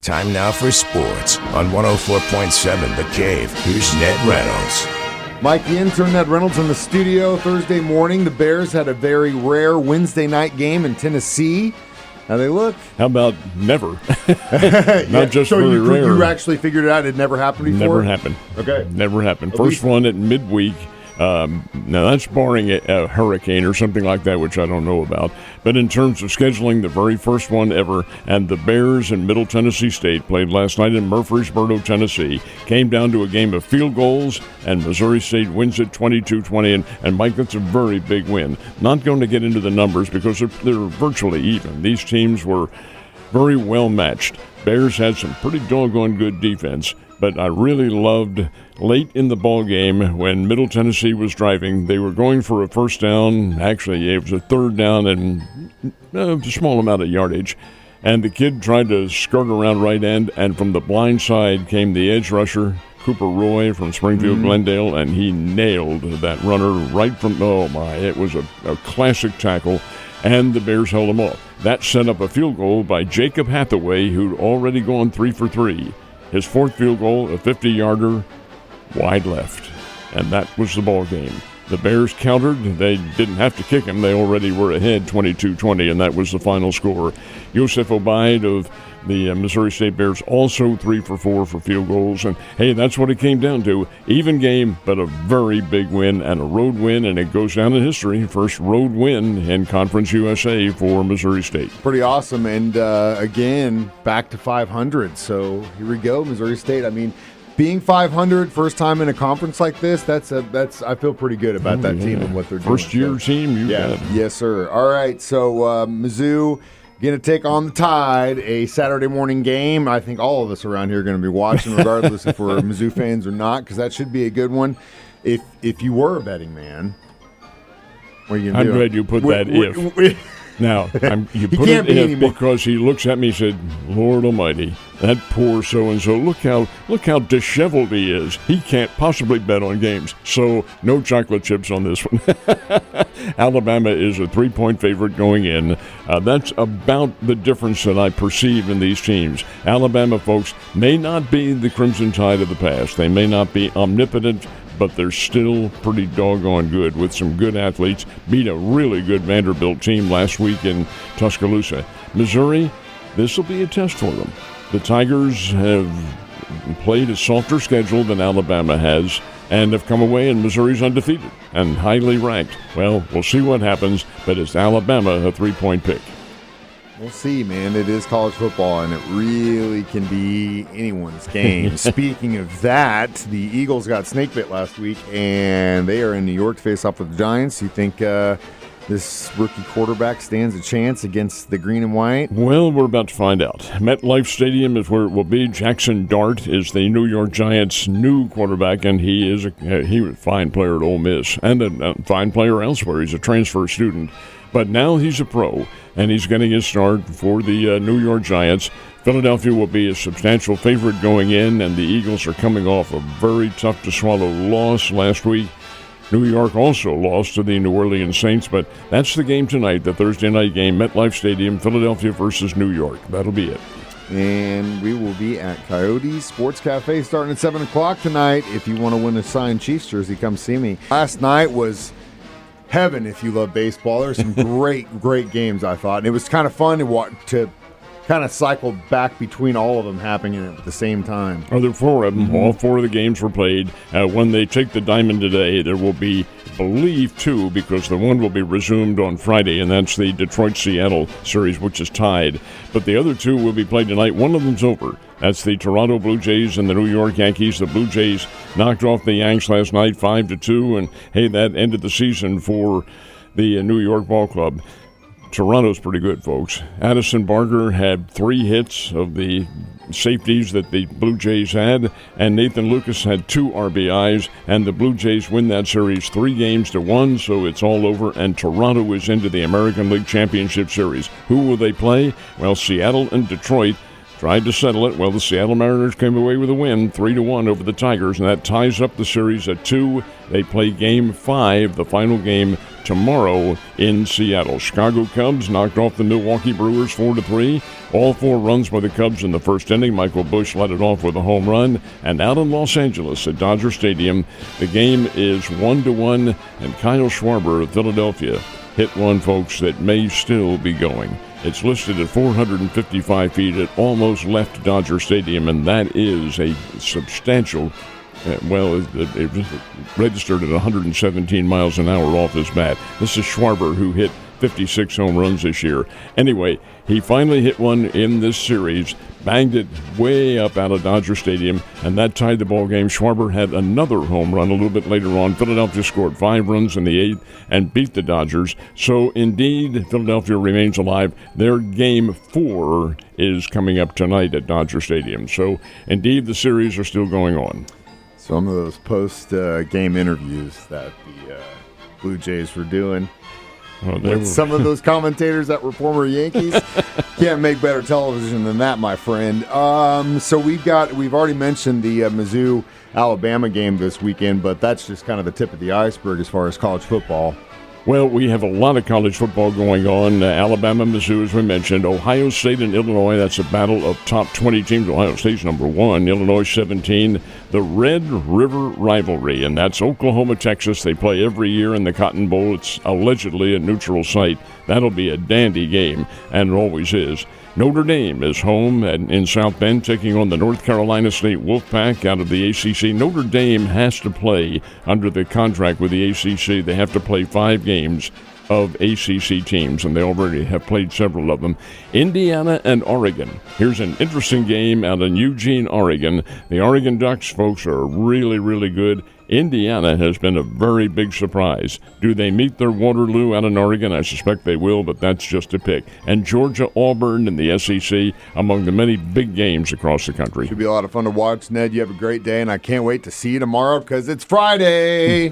Time now for sports on 104.7 The Cave. Here's Ned Reynolds. Mike, the intern, Ned Reynolds, in the studio Thursday morning. The Bears had a very rare Wednesday night game in Tennessee. How they look? How about never? Not just so very rare. You actually figured it out? It never happened before? Never happened. Okay. Never happened. First one at midweek. Now, that's barring a hurricane or something like that, which I don't know about. But in terms of scheduling, the very first one ever, and the Bears and Middle Tennessee State played last night in Murfreesboro, Tennessee. Came down to a game of field goals, and Missouri State wins it 22-20. And Mike, that's a very big win. Not going to get into the numbers because they're virtually even. These teams were very well matched. Bears had some pretty doggone good defense. But I really loved late in the ball game when Middle Tennessee was driving. They were going for a first down. Actually, it was a third down and a small amount of yardage. And the kid tried to skirt around right end, and from the blind side came the edge rusher, Cooper Roy from Springfield, Glendale, and he nailed that runner right from, it was a classic tackle, and the Bears held him off. That set up a field goal by Jacob Hathaway, who'd already gone 3 for 3. His fourth field goal, a 50-yarder, wide left. And that was the ball game. The Bears countered. They didn't have to kick him. They already were ahead 22-20, and that was the final score. Yosef Obaid of the Missouri State Bears also 3 for 4 for field goals. And, hey, that's what it came down to. Even game, but a very big win and a road win, and it goes down in history. First road win in Conference USA for Missouri State. Pretty awesome. And, again, back to 500. So here we go, Missouri State. I mean, being 500, first time in a conference like this, that's I feel pretty good about that team and what they're doing. First-year team, you bet. Yes, sir. All right, so Mizzou going to take on the Tide, a Saturday morning game. I think all of us around here are going to be watching, regardless if we're Mizzou fans or not, because that should be a good one. If you were a betting man, what are you going to do? I'm glad you put that if. Now, you put it in because he looks at me and said, Lord Almighty, that poor so-and-so, look how disheveled he is. He can't possibly bet on games. So no chocolate chips on this one. Alabama is a 3-point favorite going in. That's about the difference that I perceive in these teams. Alabama, folks, may not be the Crimson Tide of the past. They may not be omnipotent, but they're still pretty doggone good with some good athletes. Beat a really good Vanderbilt team last week in Tuscaloosa. Missouri, this will be a test for them. The Tigers have played a softer schedule than Alabama has and have come away, and Missouri's undefeated and highly ranked. Well, we'll see what happens, but it's Alabama a 3-point pick. We'll see, man. It is college football, and it really can be anyone's game. Speaking of that, the Eagles got snake bit last week, and they are in New York to face off with the Giants. You think this rookie quarterback stands a chance against the green and white? Well, we're about to find out. MetLife Stadium is where it will be. Jackson Dart is the New York Giants' new quarterback, and he was a fine player at Ole Miss and a fine player elsewhere. He's a transfer student. But now he's a pro, and he's getting his start for the New York Giants. Philadelphia will be a substantial favorite going in, and the Eagles are coming off a very tough-to-swallow loss last week. New York also lost to the New Orleans Saints, but that's the game tonight, the Thursday night game, MetLife Stadium, Philadelphia versus New York. That'll be it. And we will be at Coyote Sports Cafe starting at 7 o'clock tonight. If you want to win a signed Chiefs jersey, come see me. Last night was heaven if you love baseball. There's some great games, I thought. And it was kind of fun to kind of cycle back between all of them happening at the same time. There are 4 of them. Mm-hmm. All 4 of the games were played. When they take the diamond today, there will be, I believe, 2, because the one will be resumed on Friday, and that's the Detroit-Seattle series, which is tied. But the other 2 will be played tonight. One of them's over. That's the Toronto Blue Jays and the New York Yankees. The Blue Jays knocked off the Yanks last night 5-2, and, hey, that ended the season for the New York Ball Club. Toronto's pretty good, folks. Addison Barker had 3 hits of the safeties that the Blue Jays had, and Nathan Lucas had 2 RBIs, and the Blue Jays win that series 3-1, so it's all over, and Toronto is into the American League Championship Series. Who will they play? Well, Seattle and Detroit tried to settle it. Well, the Seattle Mariners came away with a win, 3-1 over the Tigers, and that ties up the series at 2. They play Game 5, the final game, tomorrow in Seattle. Chicago Cubs knocked off the Milwaukee Brewers 4-3. All 4 runs by the Cubs in the first inning. Michael Busch led it off with a home run. And out in Los Angeles at Dodger Stadium, the game is 1-1, and Kyle Schwarber of Philadelphia hit one, folks, that may still be going. It's listed at 455 feet. It almost left Dodger Stadium, and that is a substantial. It was registered at 117 miles an hour off his bat. This is Schwarber, who hit 56 home runs this year. Anyway, he finally hit one in this series, banged it way up out of Dodger Stadium, and that tied the ball game. Schwarber had another home run a little bit later on. Philadelphia scored 5 runs in the 8th and beat the Dodgers. So, indeed, Philadelphia remains alive. Their Game 4 is coming up tonight at Dodger Stadium. So, indeed, the series are still going on. Some of those post-game interviews that the Blue Jays were doing with some of those commentators that were former Yankees. Can't make better television than that, my friend. So we've already mentioned the Mizzou-Alabama game this weekend, but that's just kind of the tip of the iceberg as far as college football. Well, we have a lot of college football going on. Alabama, Mizzou, as we mentioned. Ohio State and Illinois, that's a battle of top 20 teams. Ohio State's number 1, Illinois 17. The Red River Rivalry, and that's Oklahoma, Texas. They play every year in the Cotton Bowl. It's allegedly a neutral site. That'll be a dandy game, and it always is. Notre Dame is home in South Bend, taking on the North Carolina State Wolfpack out of the ACC. Notre Dame has to play under the contract with the ACC. They have to play 5 games of ACC teams, and they already have played several of them. Indiana and Oregon. Here's an interesting game out in Eugene, Oregon. The Oregon Ducks, folks, are really, really good. Indiana has been a very big surprise. Do they meet their Waterloo out in Oregon? I suspect they will, but that's just a pick. And Georgia, Auburn, and the SEC among the many big games across the country. Should be a lot of fun to watch. Ned, you have a great day, and I can't wait to see you tomorrow because it's Friday.